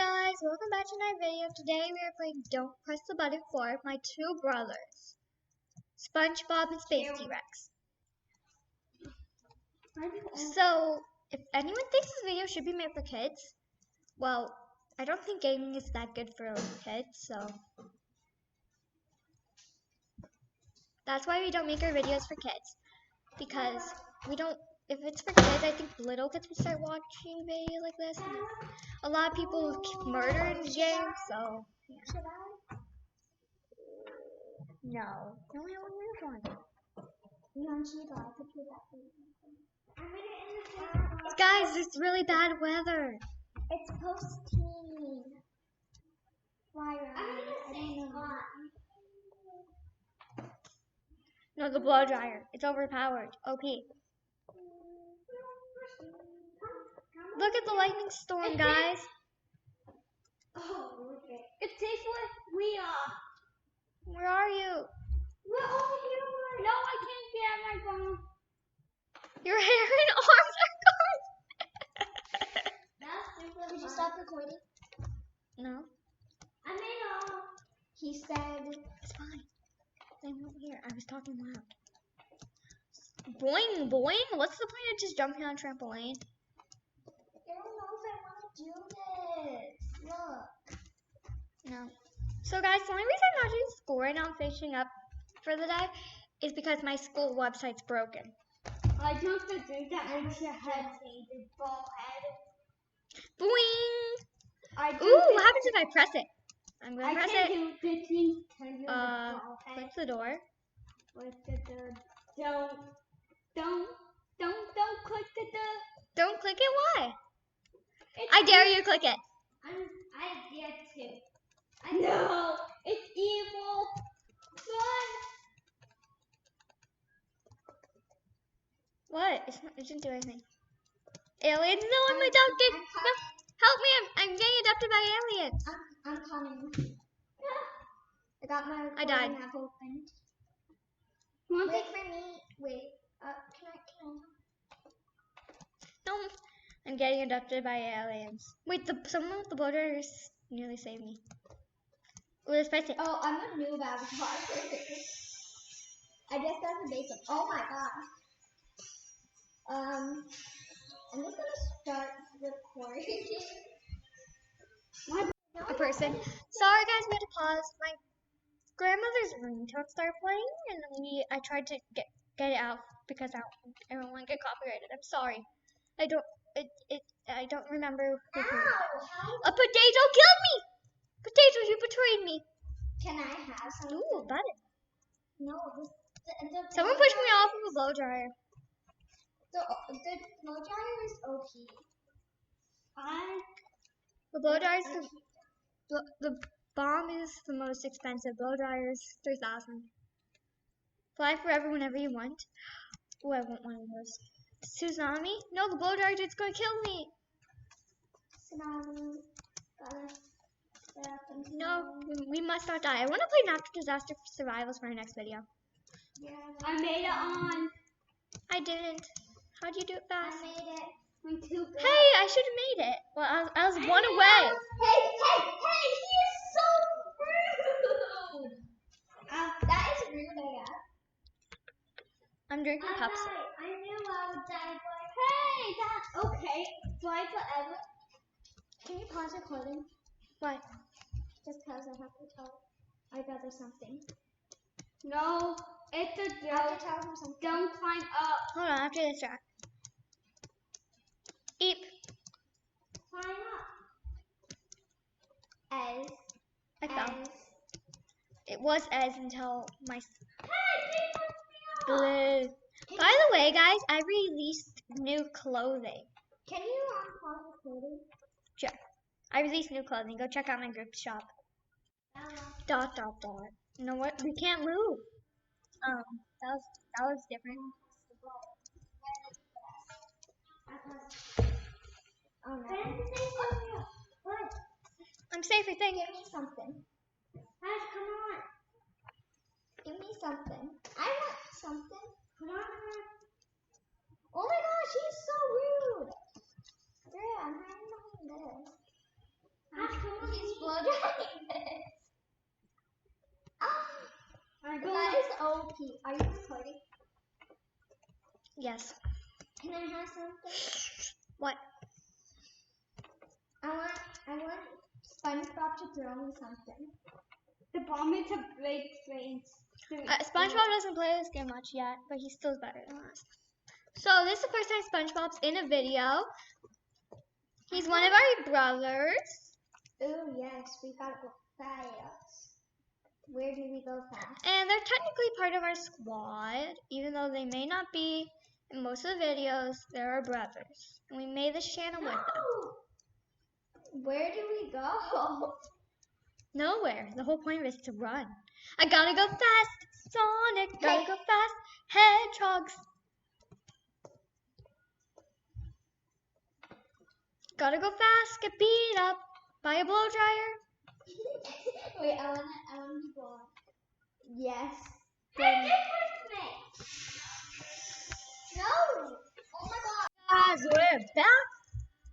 guys, welcome back to my video. Today we are playing Don't Press the Button 4, my two brothers, SpongeBob and Space T-Rex. So, if anyone thinks this video should be made for kids, well, I don't think gaming is that good for kids, so that's why we don't make our videos for kids. Because we don't, if it's for kids, I think little kids would start watching videos like this. And a lot of people murder in the game, so yeah. Should I? No. No, we don't want one. You don't see that. I could do that. I'm in the Guys, it's really bad weather. It's post-teen. Why, I don't know. No, the blow dryer. It's overpowered. OP. Look at the lightning storm, guys. Oh, okay. It's safe where we are. Where are you? We're over here. No, I can't get at my phone. Your hair and arms are gone. Did you stop recording? No. I made all. He said it's fine. They won't hear. I was talking loud. Boing, boing. What's the point of just jumping on a trampoline? I don't know if I want to do this. Look. No. So guys, the only reason I'm not doing school right now, I'm finishing up for the day, is because my school website's broken. I jumped the thing that makes your head faded, ball head. Boing! Ooh, what happens if I press it? I'm gonna press it. Click the door. Click the door. Don't click the door. Don't click it, why? I dare you to click it. I dare to. No, it's evil. Run. What? It didn't do anything. Aliens? No, I'm adopted. No, help me! I'm getting adopted by aliens. I'm coming. I got my I died. app opened. Wait for me. Wait. Can I? No, I'm getting adopted by aliens. Wait, someone with the borders nearly saved me. Oh, there's Spicy. Oh, I'm a noob avatar. I guess that's the basic. Oh my gosh. I'm just gonna start recording. A person. Sorry guys, we had to pause. My grandmother's ringtone started playing, and then I tried to get it out because I don't want to get copyrighted. I'm sorry. I don't remember who did it. A potato killed me! Potato, you betrayed me. Can I have some? Ooh, a button. No, Someone pushed me off of a blow dryer. The blow dryer is OP. The blow dryer is the bomb is the most expensive. Blow dryer is $3,000. Fly forever whenever you want. Oh, I want one of those. Tsunami? No, the blow dryer dude's gonna kill me. Tsunami. No, we must not die. I want to play natural disaster survivals for our next video. Yeah, I made it on. I didn't. How'd you do it fast? I made it. I'm too good. Hey, I should have made it. Well, I was one away. Hey, he is so rude. That is rude, I guess. I'm drinking Pepsi. I knew I would die, but hey, that's okay. Fly forever. Can you pause recording? Why? Just because I have to tell my brother something. No, it's a joke. I have to tell him something. Don't climb up. Hold on, after this track. Eep. Climb up. I fell. It was as until my. Blue. By the way, guys, I released new clothing. Can you pause recording? Sure. I released new clothing. Go check out my group shop. Dot. You know what? We can't move. That was different. Oh no. What? I'm safe, I think. Give me something. Guys, come on. Give me something. I want something. Come on. Oh my gosh, he's so rude. Yeah, I'm hiding behind this. he's blow drying this. That is OP. Are you recording? Yes. Can I have something? What? I want SpongeBob to throw me something. The bomb is a great friends. SpongeBob doesn't play this game much yet, but he still's better than us. So this is the first time SpongeBob's in a video. He's one of our brothers. Oh yes, we gotta go fast. Where do we go fast? And they're technically part of our squad, even though they may not be in most of the videos. They're our brothers. And we made this channel with them. Where do we go? Nowhere. The whole point is to run. I gotta go fast, Sonic. Gotta go fast, Hedgehogs. Gotta go fast, get beat up by a blow dryer. Wait, I wanna be gone. Yes. Then, No! Oh my god. guys, we're back.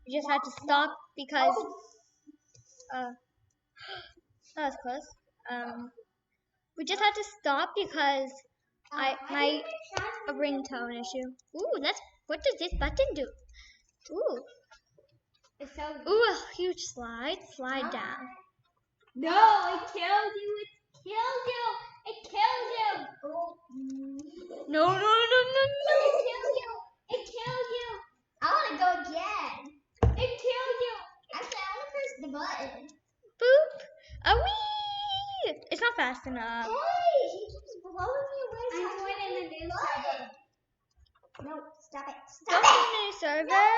We just had to stop because that was close. We just had to stop because my a ringtone issue. Ooh, what does this button do? Ooh, It's so a huge slide. Slide down. No, it killed you. It killed you. It killed you. Oh. No. It killed you. It killed you. I wanna go again. It killed you. Actually, I wanna press the button. Boop. A wee. It's not fast enough. Hey, he keeps blowing me away. So I'm going in the new server. No, stop it. Don't Stop it. go to the server.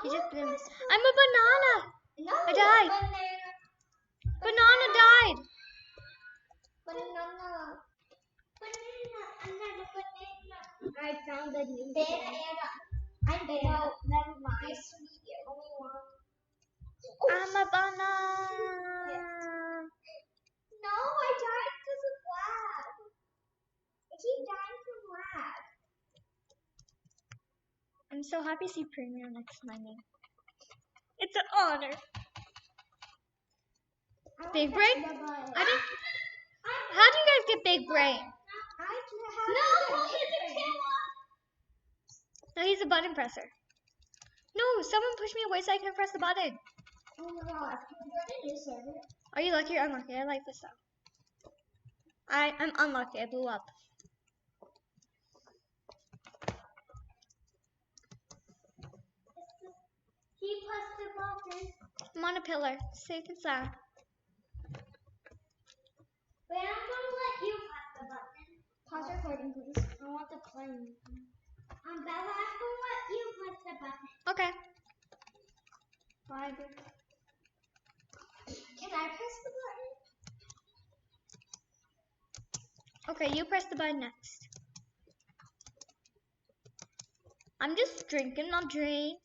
He just blew. I'm a banana. No, I died. Banana died. Banana. I found a new Banana. I'm banana. Never mind. Nice to meet you. Only one. I'm a banana. No, I died because of lag. I keep dying from lag. I'm so happy to see Premier next to my name. It's an honor. Big brain? I didn't. How do you guys get big brain? No, he's a button presser. No, someone push me away so I can press the button. Oh my god, can we go to new server? Are you lucky or unlucky? I like this though. I'm unlucky. I blew up. He pressed the button. I'm on a pillar, safe and sound. Wait, I'm gonna let you press the button. Pause recording, please. I want the plane. Bella, I'm gonna let you press the button. Okay. Bye. Can I press the button? Okay, you press the button next. I'm just drinking my drink.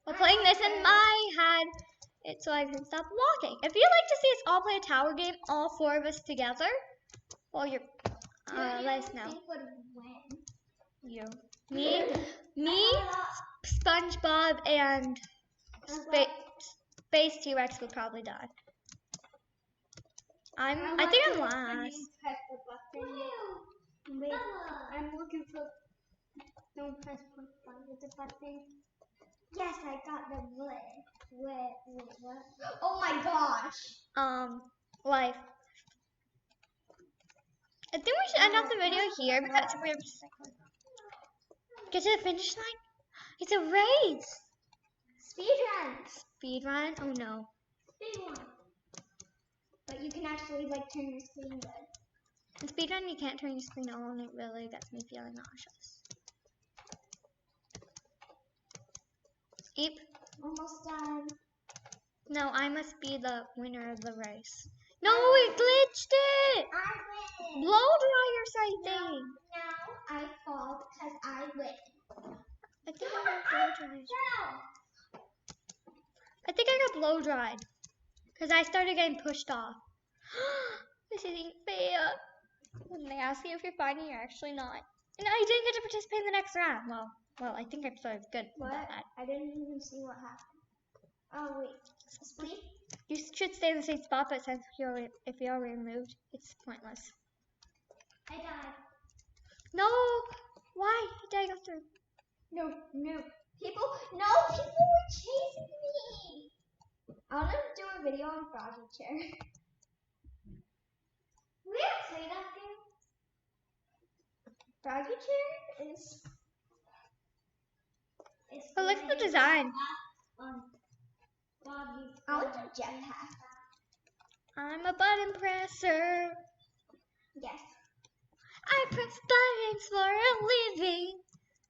While playing this in my head, it's so I can stop walking. If you'd like to see us all play a tower game, all four of us together, well, let us know. You, me, SpongeBob, and Space T-Rex will probably die. I think I'm last. Press the button. Wait, I'm looking for. Don't press the button. Yes, I got the what? Oh my gosh. Life. I think we should end off the video here because we're get to the finish line. It's a race. Speed run. Oh no. Speed run. But you can actually like turn your screen red. In speed run, you can't turn your screen on. It really gets me feeling nauseous. Eep. Almost done. No, I must be the winner of the race. No, it glitched it. I win. Blow dryers, I think. Now I fall because I win. I think I got blow dried. No. I think I got blow dried because I started getting pushed off. This isn't fair. When they ask you if you're fine, you're actually not. And I didn't get to participate in the next round. Well, I think I'm sort of good What? about that. I didn't even see what happened. Oh wait, sleep. You should stay in the same spot, but since if you're removed, it's pointless. I died. No! Why? You died after. No. People were chasing me. I want to do a video on Froggy Chair. We don't play that game. Froggy Chair is. But look at the design. I want to jetpack. I'm a button presser. Yes. I press buttons for a living.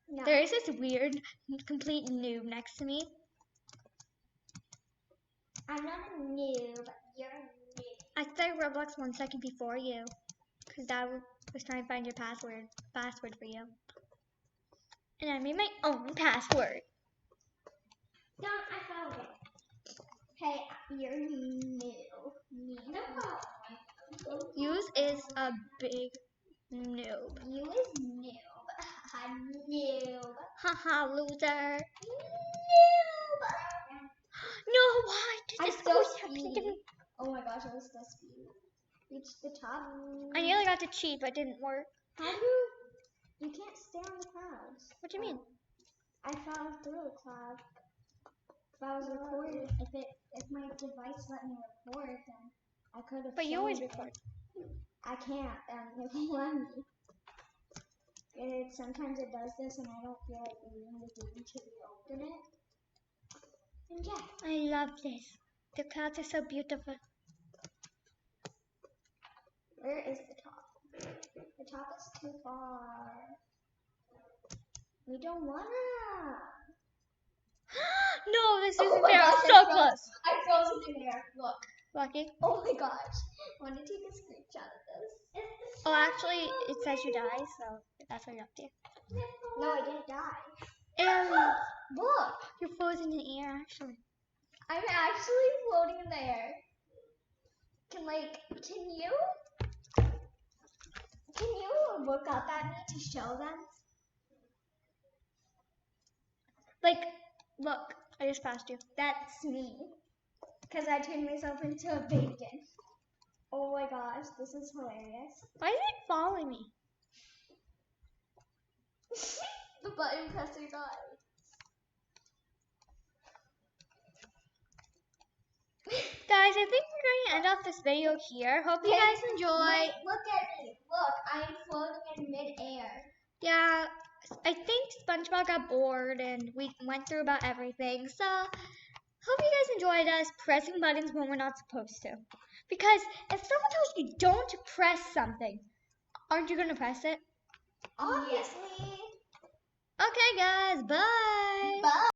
No. There is this weird, complete noob next to me. I'm not a noob. You're a noob. I started Roblox 1 second before you, because Dad was trying to find your password for you. And I made my own password. I found it. Hey, you're new. Use is a big noob. You is noob. Noob. Haha, loser. Noob. No, why did I'm this so always happen to speedy. me? Oh my gosh, I was so speedy. Reached the top. I nearly got to cheat, but it didn't work. How do you? You can't stay on the clouds. What do you mean? I fell through a cloud. If I was recording, if my device let me record, then I could have. But you always filmed it. record. I can't. It won't let me. Sometimes it does this, and I don't feel like leaving the game to reopen it. And yeah. I love this. The clouds are so beautiful. Where is the top? The top is too far. We don't wanna. No, this Oh isn't my fair. I'm gosh, so close. I froze in the air. Look. Lucky. Oh my gosh. I want to take a screenshot of this. Oh, actually, it says you die, so that's what you're up to. No, I didn't die. And Look. you're frozen in the air, actually. I'm actually floating in the air. Can you look up at me to show them? Like, look, I just passed you. That's me. Because I turned myself into a bacon. Oh my gosh, this is hilarious. Why is it following me? The button presser guy. Guys, I think we're going to end off this video here. Hope you guys enjoy. Wait, look at me. Look, I'm floating in midair. Yeah, I think SpongeBob got bored and we went through about everything. So, hope you guys enjoyed us pressing buttons when we're not supposed to. Because if someone tells you don't press something, aren't you going to press it? Obviously. Okay, guys, bye. Bye.